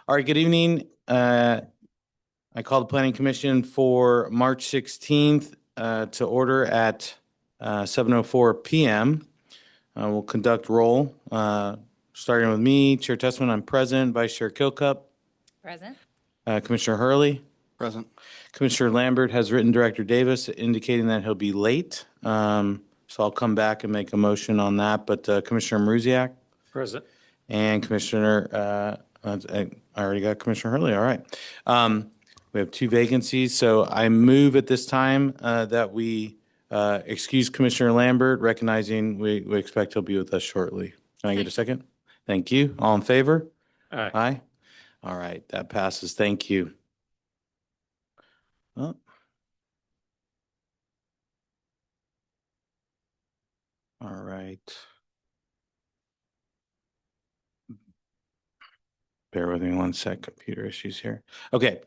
All right, good evening. I call the Planning Commission for March 16th to order at 7:04 p.m. We'll conduct roll, starting with me, Chair Testman. I'm present. Vice Chair Kilcup. Present. Commissioner Hurley. Present. Commissioner Lambert has written Director Davis indicating that he'll be late. So I'll come back and make a motion on that. But Commissioner Maruziak. Present. And Commissioner, I already got Commissioner Hurley. All right. We have two vacancies. So I move at this time that we excuse Commissioner Lambert, recognizing we expect he'll be with us shortly. Can I get a second? Thank you. All in favor? Aye. Aye. All right. That passes. Thank you. Oh. All right. Bear with me one sec, computer issues here. Okay.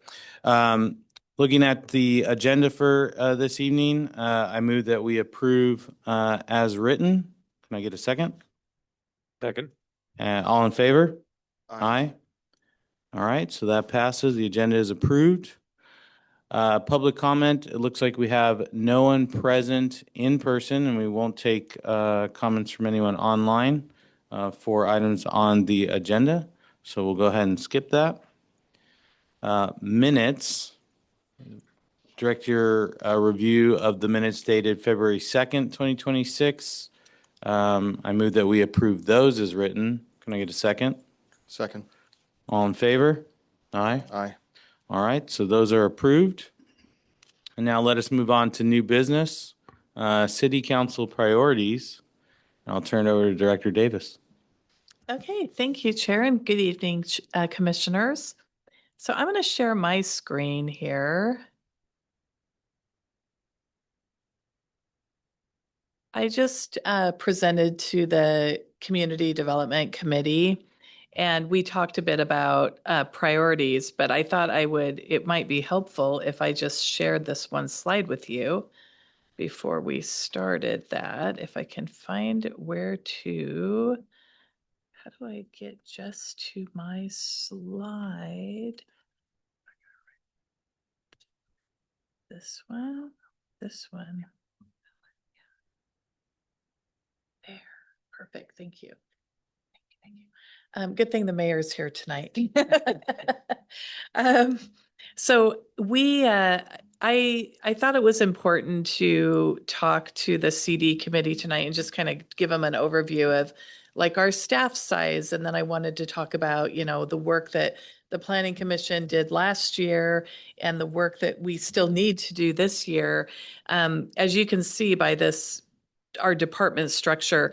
Looking at the agenda for this evening, I move that we approve as written. Can I get a second? Second. All in favor? Aye. All right, so that passes. The agenda is approved. Public comment, it looks like we have no one present in person, and we won't take comments from anyone online for items on the agenda. So we'll go ahead and skip that. Minutes. Direct your review of the minutes dated February 2nd, 2026. I move that we approve those as written. Can I get a second? Second. All in favor? Aye. Aye. All right, so those are approved. And now let us move on to new business. City Council priorities. I'll turn it over to Director Davis. Okay, thank you, Chair, and good evening, Commissioners. So I'm going to share my screen here. I just presented to the Community Development Committee, and we talked a bit about priorities, but I thought it might be helpful if I just shared this one slide with you before we started that. If I can find where to, how do I get just to my slide? This one, this one. There, perfect, thank you. Thank you. Good thing the mayor's here tonight. So I thought it was important to talk to the CD committee tonight and just kind of give them an overview of like our staff size. And then I wanted to talk about, the work that the Planning Commission did last year and the work that we still need to do this year. As you can see by our department structure,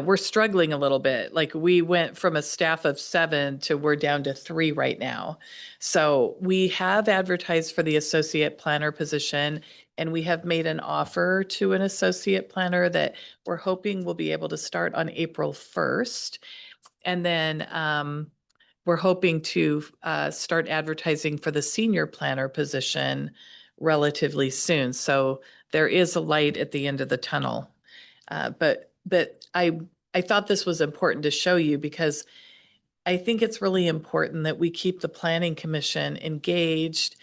we're struggling a little bit. Like we went from a staff of 7 to we're down to 3 right now. So we have advertised for the associate planner position, and we have made an offer to an associate planner that we're hoping will be able to start on April 1st. And then we're hoping to start advertising for the senior planner position relatively soon. So there is a light at the end of the tunnel. But I thought this was important to show you because I think it's really important that we keep the Planning Commission engaged.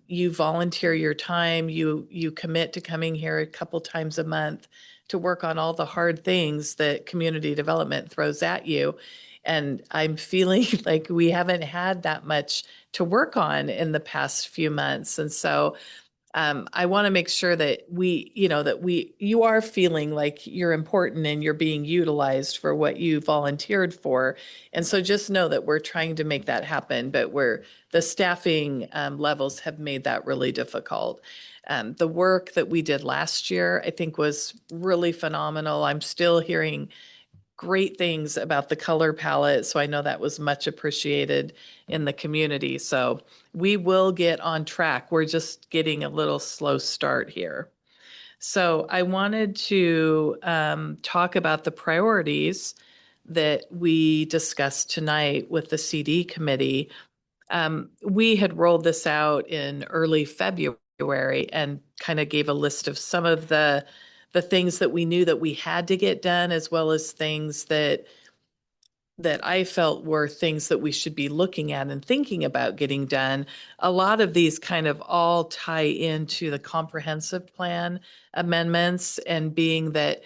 You volunteer your time, you commit to coming here a couple times a month to work on all the hard things that community development throws at you. And I'm feeling like we haven't had that much to work on in the past few months. And so I want to make sure that you are feeling like you're important and you're being utilized for what you volunteered for. And so just know that we're trying to make that happen, but the staffing levels have made that really difficult. The work that we did last year, I think, was really phenomenal. I'm still hearing great things about the color palette. So I know that was much appreciated in the community. So we will get on track. We're just getting a little slow start here. So I wanted to talk about the priorities that we discussed tonight with the CD committee. We had rolled this out in early February and kind of gave a list of some of the things that we knew that we had to get done, as well as things that that I felt were things that we should be looking at and thinking about getting done. A lot of these kind of all tie into the comprehensive plan amendments, and being that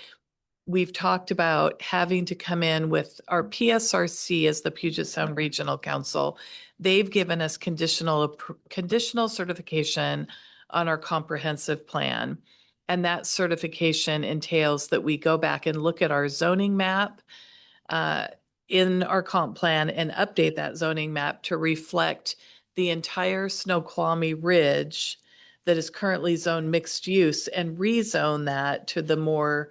we've talked about having to come in with our PSRC as the Puget Sound Regional Council. They've given us conditional certification on our comprehensive plan. And that certification enotails that we go back and look at our zoning map in our comp plan and update that zoning map to reflect the entire Snoqualmie Ridge that is currently zoned mixed use, and rezone that to the more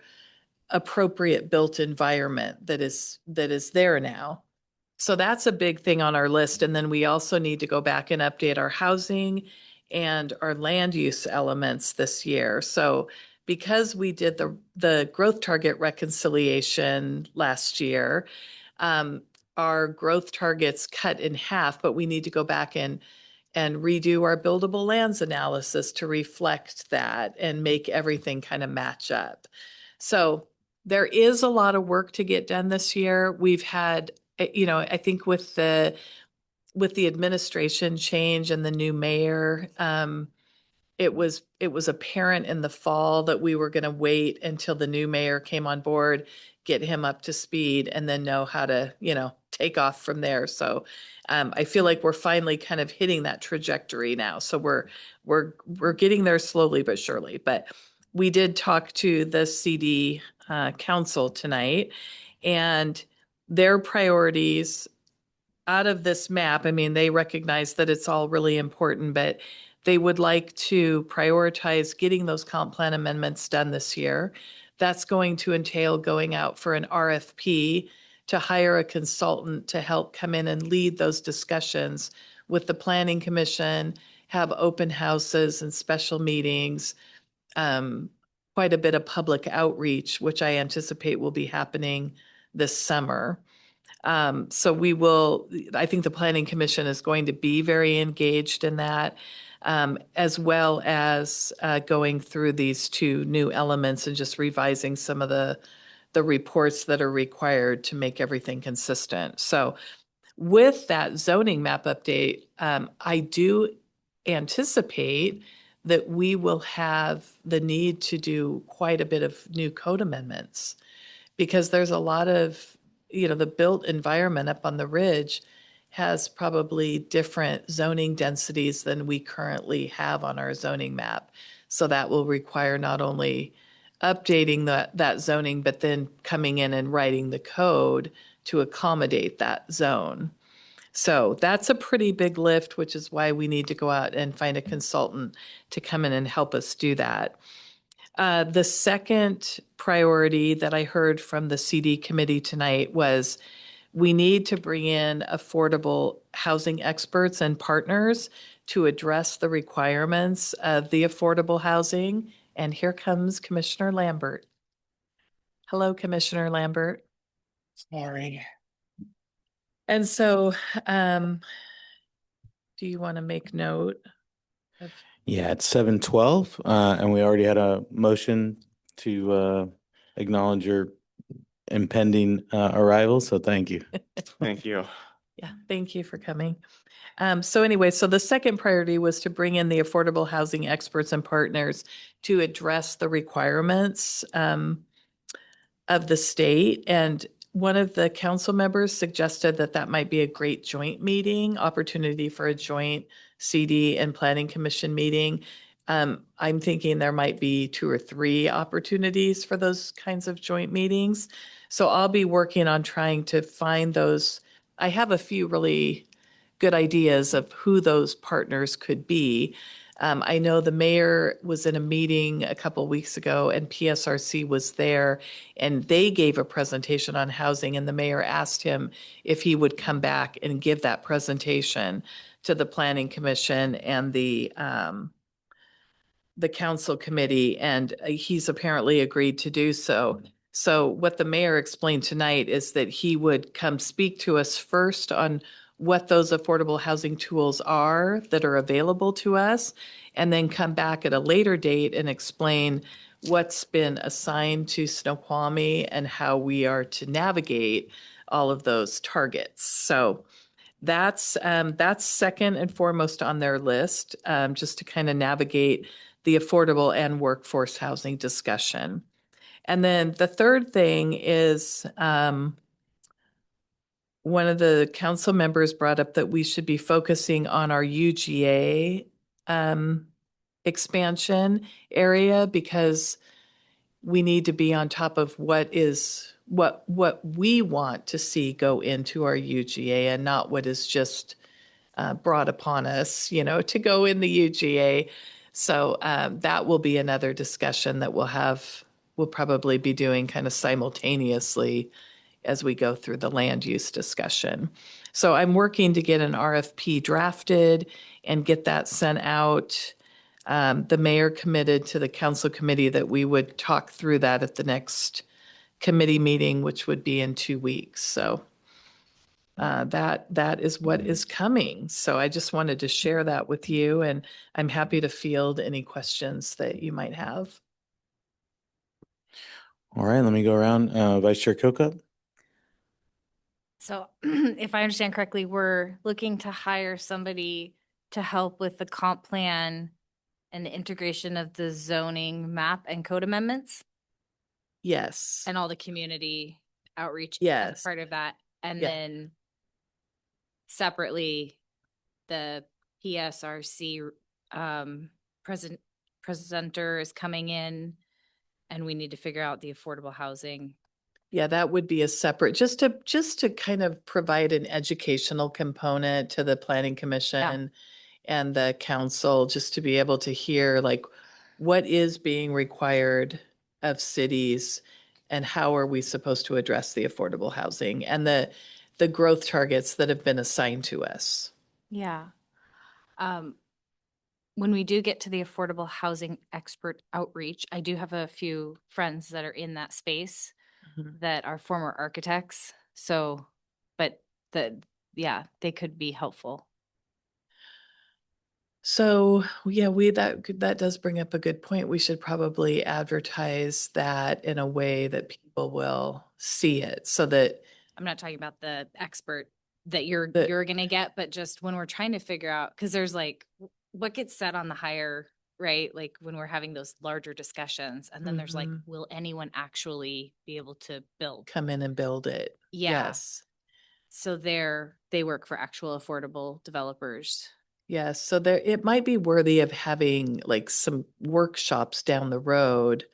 appropriate built environment that is there now. So that's a big thing on our list. And then we also need to go back and update our housing and our land use elements this year. So because we did the growth target reconciliation last year, our growth targets cut in half, but we need to go back and redo our buildable lands analysis to reflect that and make everything kind of match up. So there is a lot of work to get done this year. We've had, I think with the administration change and the new mayor, it was apparent in the fall that we were going to wait until the new mayor came on board, get him up to speed, and then know how to, take off from there. So I feel like we're finally kind of hitting that trajectory now. So we're getting there slowly but surely. But we did talk to the CD council tonight, and their priorities out of this map, I mean, they recognize that it's all really important, but they would like to prioritize getting those comp plan amendments done this year. That's going to entail going out for an RFP to hire a consultant to help come in and lead those discussions with the Planning Commission, have open houses and special meetings, quite a bit of public outreach, which I anticipate will be happening this summer. So I think the Planning Commission is going to be very engaged in that, as well as going through these two new elements and just revising some of the reports that are required to make everything consistent. So with that zoning map update, I do anticipate that we will have the need to do quite a bit of new code amendments, because there's a lot of, the built environment up on the ridge has probably different zoning densities than we currently have on our zoning map. So that will require not only updating that zoning, but then coming in and writing the code to accommodate that zone. So that's a pretty big lift, which is why we need to go out and find a consultant to come in and help us do that. The second priority that I heard from the CD committee tonight was we need to bring in affordable housing experts and partners to address the requirements of the affordable housing. And here comes Commissioner Lambert. Hello, Commissioner Lambert. Sorry. And so, do you want to make note of? Yeah, it's 7:12, and we already had a motion to acknowledge your impending arrival, so thank you. Thank you. Yeah, thank you for coming. So anyway, so the second priority was to bring in the affordable housing experts and partners to address the requirements of the state. And one of the council members suggested that that might be a great joint meeting, opportunity for a joint CD and Planning Commission meeting. I'm thinking there might be 2 or 3 opportunities for those kinds of joint meetings. So I'll be working on trying to find those. I have a few really good ideas of who those partners could be. I know the mayor was in a meeting a couple weeks ago, and PSRC was there, and they gave a presentation on housing, and the mayor asked him if he would come back and give that presentation to the Planning Commission and the council committee, and he's apparently agreed to do so. So what the mayor explained tonight is that he would come speak to us first on what those affordable housing tools are that are available to us, and then come back at a later date and explain what's been assigned to Snoqualmie and how we are to navigate all of those targets. So that's second and foremost on their list, just to kind of navigate the affordable and workforce housing discussion. And then the third thing is one of the council members brought up that we should be focusing on our UGA expansion area, because we need to be on top of what we want to see go into our UGA, and not what is just brought upon us, to go in the UGA. So that will be another discussion that we'll probably be doing kind of simultaneously as we go through the land use discussion. So I'm working to get an RFP drafted and get that sent out. The mayor committed to the council committee that we would talk through that at the next committee meeting, which would be in 2 weeks. So that is what is coming. So I just wanted to share that with you, and I'm happy to field any questions that you might have. All right, let me go around. Vice Chair Koka? So if I understand correctly, we're looking to hire somebody to help with the comp plan and the integration of the zoning map and code amendments Yes. and all the community outreach Yes. as part of that. And Yeah. then separately, the PSRC presenter is coming in, and we need to figure out the affordable housing. Yeah, that would be a separate, just to kind of provide an educational component to the planning commission and the council, just to be able to hear like what is being required of cities and how are we supposed to address the affordable housing and the growth targets that have been assigned to us. Yeah. When we do get to the affordable housing expert outreach, I do have a few friends that are in that space that are former architects. So, but they could be helpful. So yeah, that does bring up a good point. We should probably advertise that in a way that people will see it, so that I'm not talking about the expert that you're The- going to get, but just when we're trying to figure out, because there's like what gets said on the hire, right? Like when we're having those larger discussions, and then there's like, Mhm. will anyone actually be able to build? come in and build it. Yeah. Yes. So they work for actual affordable developers. Yes. So it might be worthy of having like some workshops down the road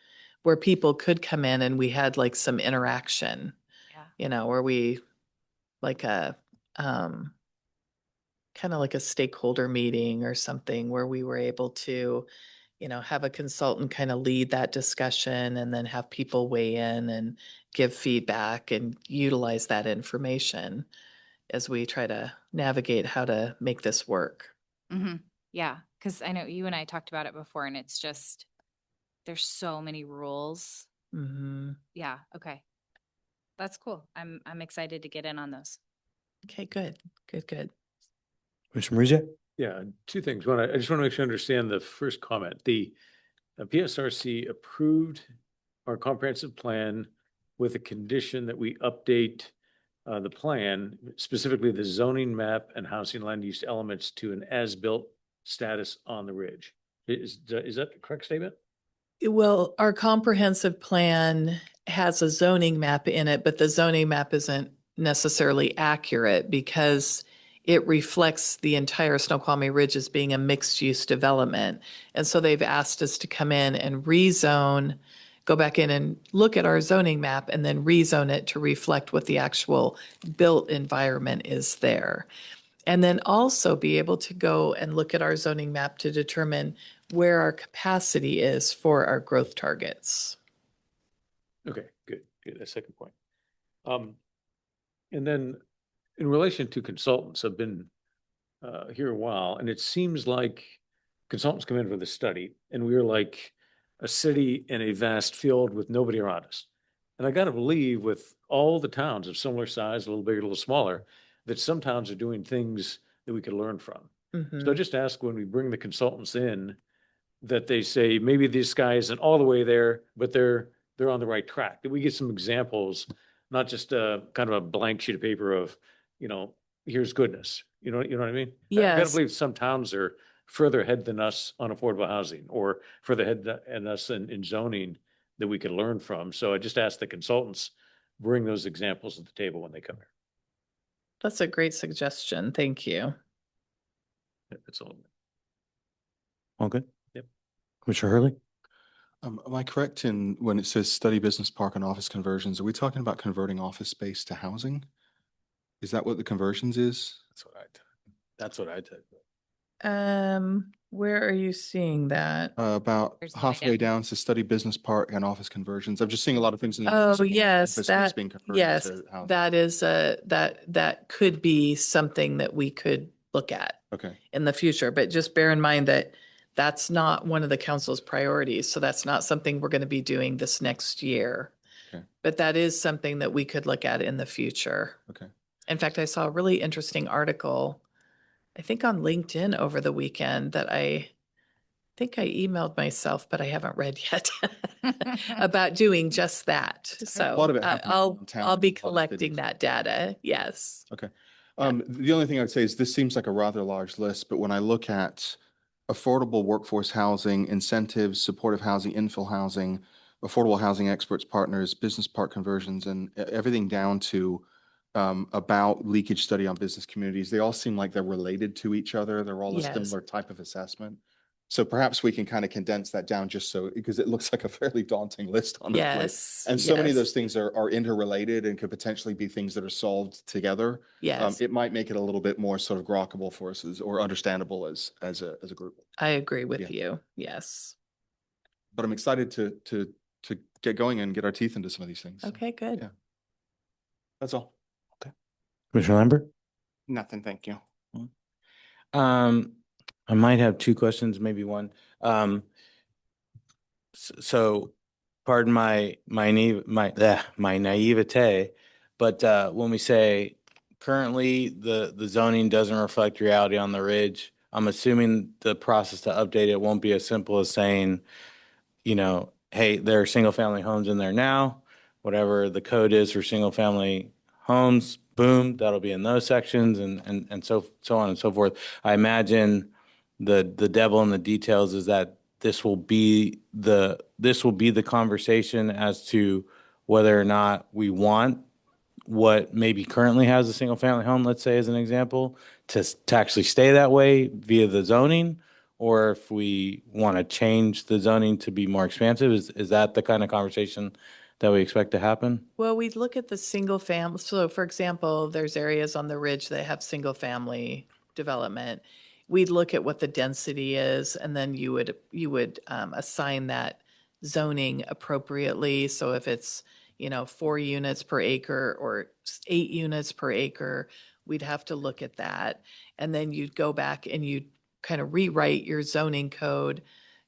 where people could come in and we had like some interaction, Yeah. where we like a kind of like a stakeholder meeting or something where we were able to, have a consultant kind of lead that discussion and then have people weigh in and give feedback and utilize that information as we try to navigate how to make this work. Mm-hmm. Yeah. Because I know you and I talked about it before, and it's just, there's so many rules. Mm-hmm. Yeah. Okay. That's cool. I'm excited to get in on those. Okay, good. Commissioner Marizia? Yeah, two things. One, I just want to make sure I understand the first comment. The PSRC approved our comprehensive plan with a condition that we update the plan, specifically the zoning map and housing land use elements to an as-built status on the ridge. Is that the correct statement? Well, our comprehensive plan has a zoning map in it, but the zoning map isn't necessarily accurate because it reflects the entire Snoqualmie Ridge as being a mixed-use development. And so they've asked us to come in and rezone, go back in and look at our zoning map and then rezone it to reflect what the actual built environment is there. And then also be able to go and look at our zoning map to determine where our capacity is for our growth targets. Okay, good. That second point. And then in relation to consultants, I've been here a while, and it seems like consultants come in for the study, and we're like a city in a vast field with nobody around us. And I got to believe with all the towns of similar size, a little bigger, a little smaller, that some towns are doing things that we could learn from. So I just ask when we bring the consultants in, that they say, maybe this guy isn't all the way there, but they're on the right track, that we get some examples not just a kind of a blank sheet of paper of, here's goodness. You know what I mean? I gotta Yes. believe some towns are further ahead than us on affordable housing or further ahead than us in zoning that we could learn from. So I just ask the consultants, bring those examples to the table when they come here. That's a great suggestion. Thank you. That's all. All good? Yep. Commissioner Hurley? Am I correct in when it says study business park and office conversions, are we talking about converting office space to housing? Is that what the conversions is? That's what I took. Where are you seeing that? About There's no halfway idea. down to study business park and office conversions. I'm just seeing a lot of things in the. Oh, news about yes, office space that, being converted yes, to housing. that is that could be something that we could look at Okay, in the future, but just bear in mind that that's not one of the council's priorities. So that's not something we're going to be doing this next year. Okay. But that is something that we could look at in the future. okay. In fact, I saw a really interesting article, I think on LinkedIn over the weekend that I think I emailed myself, but I haven't read yet about doing just that. So A lot of it happens I'll downtown I'll in be a lot of collecting cities. that data. Yes. Okay. Yeah. The only thing I would say is this seems like a rather large list, but when I look at affordable workforce housing, incentives, supportive housing, infill housing, affordable housing experts, partners, business park conversions, and everything down to about leakage study on business communities, they all seem like they're related to each other. They're all a Yes. similar type of assessment. So perhaps we can kind of condense that down just so, because it looks like a fairly daunting list, honestly. Yes. And so many of yes, those things are interrelated and could potentially be things that are solved together. Yes, It might make it a little bit more sort of grokkable for us or understandable as a group. I agree with Yeah. you. Yes. But I'm excited to get going and get our teeth into some of these things. So, Okay, good. yeah. That's all. Commissioner Lambert? Nothing, thank you. I might have two questions, maybe one. So pardon my naivete, but when we say currently the zoning doesn't reflect reality on the ridge, I'm assuming the process to update it won't be as simple as saying, hey, there are single family homes in there now. Whatever the code is for single family homes, boom, that'll be in those sections and so on and so forth. I imagine the devil in the details is that this will be the conversation as to whether or not we want what maybe currently has a single family home, let's say as an example, to actually stay that way via the zoning, or if we want to change the zoning to be more expansive. Is that the kind of conversation that we expect to happen? Well, we'd look at the single family. So for example, there's areas on the ridge that have single family development. We'd look at what the density is and then you would assign that zoning appropriately. So if it's, 4 units per acre or 8 units per acre, we'd have to look at that. And then you'd go back and you'd kind of rewrite your zoning code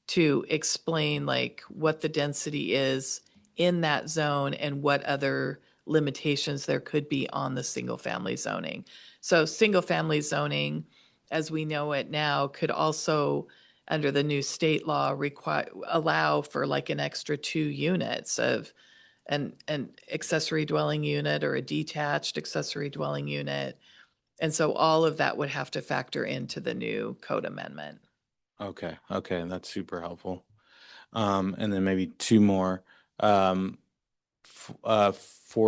to explain like what the density is in that zone and what other limitations there could be on the single family zoning. So single family zoning, as we know it now, could also, under the new state law, allow for like an extra 2 units of an accessory dwelling unit or a detached accessory dwelling unit. And so all of that would have to factor into the new code amendment. Okay, that's super helpful. And then maybe two more. For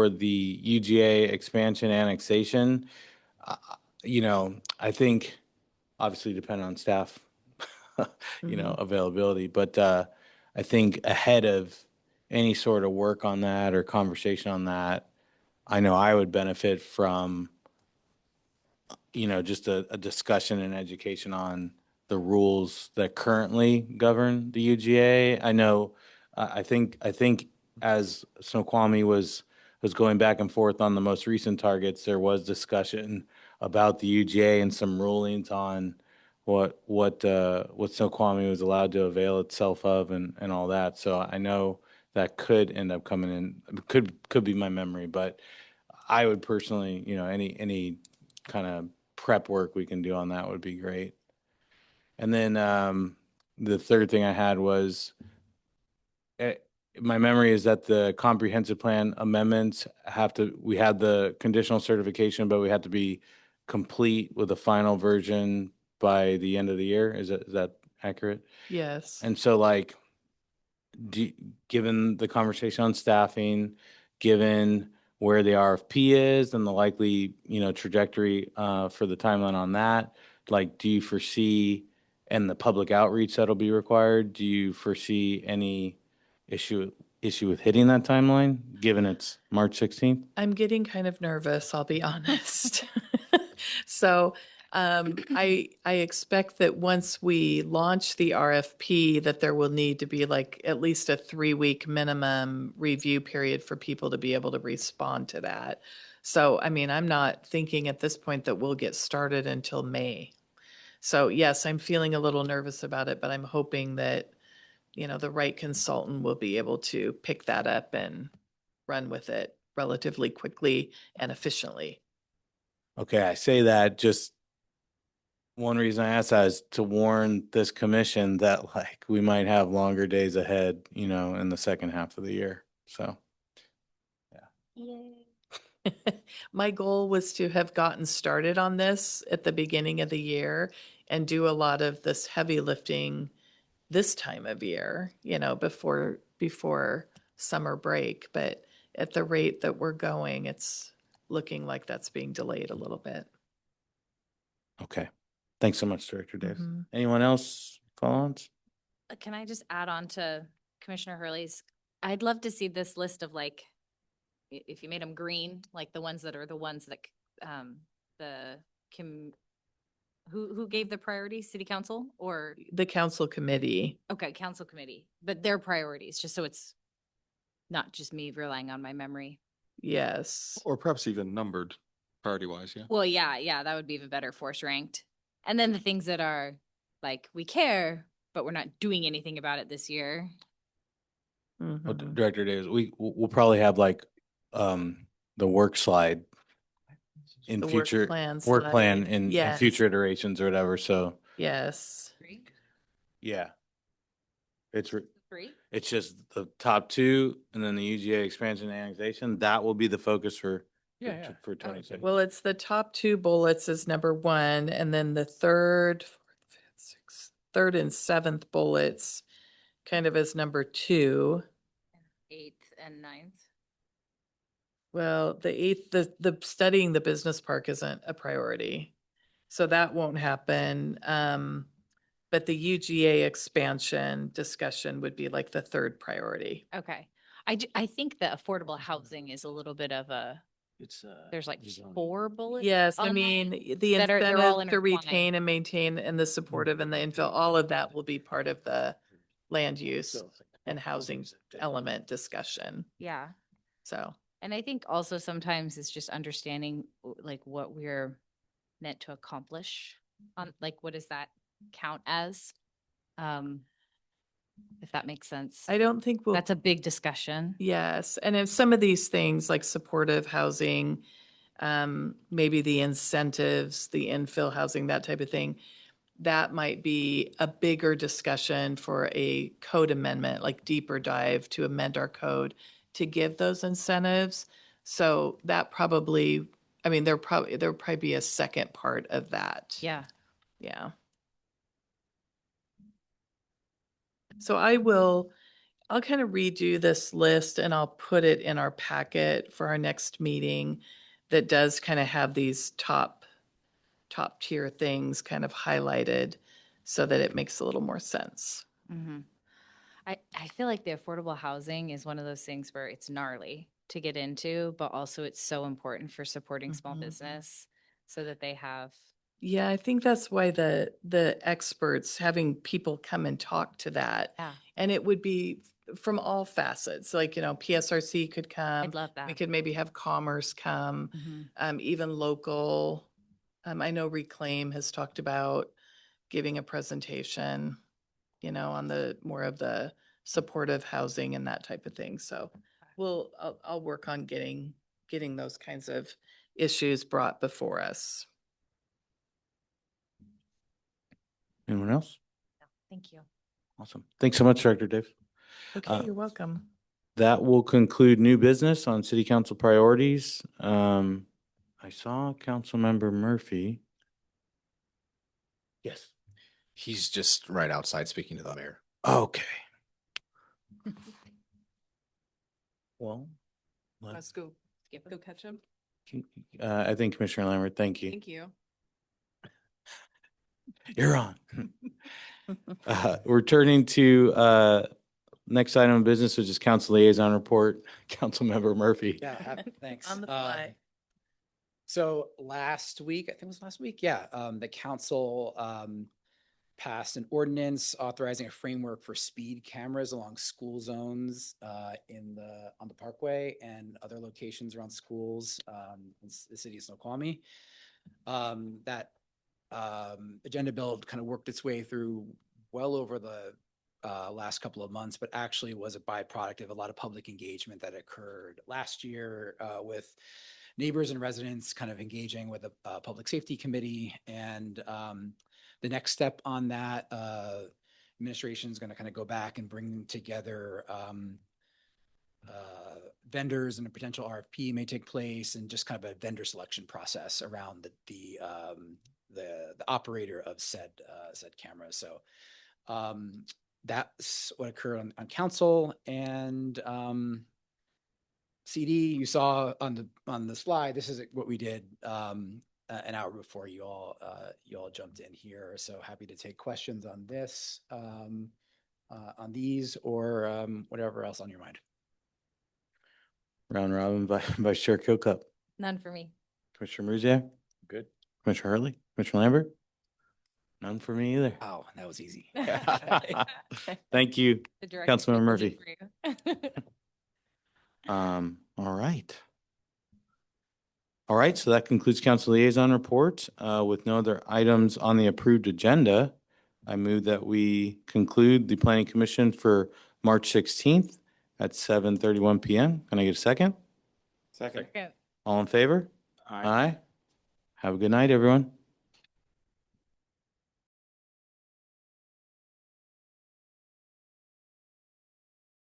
the UGA expansion annexation, I think obviously depending on staff, availability, but I think ahead of any sort of work on that or conversation on that, I know I would benefit from, just a discussion and education on the rules that currently govern the UGA. I know, I think as Snoqualmie was going back and forth on the most recent targets, there was discussion about the UGA and some rulings on what Snoqualmie was allowed to avail itself of and all that. So I know that could end up coming in, could be my memory, but I would personally, any kind of prep work we can do on that would be great. And then the third thing I had was, my memory is that the comprehensive plan amendments we had the conditional certification, but we had to be complete with the final version by the end of the year. Is that accurate? Yes. And so like, given the conversation on staffing, given where the RFP is and the likely, trajectory for the timeline on that, like, do you foresee, and the public outreach that'll be required, do you foresee any issue with hitting that timeline, given it's March 16th? I'm getting kind of nervous, I'll be honest. So I expect that once we launch the RFP, that there will need to be like at least a 3-week minimum review period for people to be able to respond to that. So, I mean, I'm not thinking at this point that we'll get started until May. So yes, I'm feeling a little nervous about it, but I'm hoping that, the right consultant will be able to pick that up and run with it relatively quickly and efficiently. Okay, I say that just one reason I ask that is to warn this commission that like we might have longer days ahead, in the second half of the year. So. My goal was to have gotten started on this at the beginning of the year and do a lot of this heavy lifting this time of year, before summer break. But at the rate that we're going, it's looking like that's being delayed a little bit. Okay. Thanks so much, Director Davis. Mhm. Anyone else follow-ons? Can I just add on to Commissioner Hurley's? I'd love to see this list of like, if you made them green, like the ones that the who gave the priority, city council or, The council committee. okay, council committee, but their priorities, just so it's not just me relying on my memory. Yes. Or perhaps even numbered priority-wise, yeah. Well, yeah, that would be even better, force ranked. And then the things that are like, we care, but we're not doing anything about it this year. Well, Mhm. Director Davis, we'll probably have like the work slide in The work future plan work plan slide. in Yes. future iterations or whatever. So Yes. yeah, it's Three? it's just the top two, and then the UGA expansion and annexation. That will be the focus for Yeah. for 26. Well, it's the top 2 bullets is number 1, and then the third, fourth, fifth, sixth, third and 7th bullets kind of as number 2. 8th and 9th. Well, the 8th, the studying the business park isn't a priority, so that won't happen. But the UGA expansion discussion would be like the 3rd priority. Okay. I think the affordable housing is a little bit of a, It's, there's like rezoning. 4 bullets. Yes, I on that mean, the that they're all incentive to retain intertwined. and maintain and the supportive and the infill, all of that will be part of the land use So, and housing element discussion. Yeah. So, And I think also sometimes it's just understanding like what we're meant to accomplish on, like, what does that count as? If that makes sense. I don't think we'll. That's a big discussion. Yes, and if some of these things like supportive housing, maybe the incentives, the infill housing, that type of thing, that might be a bigger discussion for a code amendment, like deeper dive to amend our code to give those incentives. So that probably, I mean, there'll probably be a second part of that. Yeah. Yeah. So I'll kind of redo this list and I'll put it in our packet for our next meeting that does kind of have these top tier things kind of highlighted so that it makes a little more sense. Mm-hmm. I feel like the affordable housing is one of those things where it's gnarly to get into, but also it's so important for supporting small Mhm. business so that they have. Yeah, I think that's why the experts, having people come and talk to that. Yeah. And it would be from all facets, like, PSRC could come. I'd love We that. could maybe have Commerce come, Mhm. even local. I know Reclaim has talked about giving a presentation, on the more of the supportive housing and that type of thing. So I'll work on getting those kinds of issues brought before us. Anyone else? Thank you. Awesome. Thanks so much, Director Dave. Okay, you're welcome. that will conclude new business on city council priorities. I saw Councilmember Murphy. Yes. He's just right outside speaking to the mayor. Okay. Well, Let's go catch him. I think Commissioner Lambert, thank you. Thank you. You're on. We're turning to next item of business, which is council liaison report. Councilmember Murphy. Yeah, thanks. On the fly. So last week, I think it was last week, yeah, the council passed an ordinance authorizing a framework for speed cameras along school zones on the parkway and other locations around schools in the city of Snoqualmie. That agenda bill kind of worked its way through well over the last couple of months, but actually was a byproduct of a lot of public engagement that occurred last year with neighbors and residents kind of engaging with the public safety committee. And the next step on that, administration is going to kind of go back and bring together vendors, and a potential RFP may take place, and just kind of a vendor selection process around the operator of said camera. So that's what occurred on council. And CD, you saw on the slide, this is what we did an hour before you all jumped in here. So happy to take questions on this, on these, or whatever else on your mind. Round robin by Vice Chair Kokup. None for me. Commissioner Muzia? Good. Commissioner Hurley? Commissioner Lambert? None for me either. Wow, that was easy. Thank you. The director Councilmember will do Murphy. for you. All right. All right, so that concludes council liaison report. With no other items on the approved agenda, I move that we conclude the planning commission for March 16th at 7:31 PM. Can I get a second? Second. Okay. All in favor? Aye. Aye. Have a good night, everyone.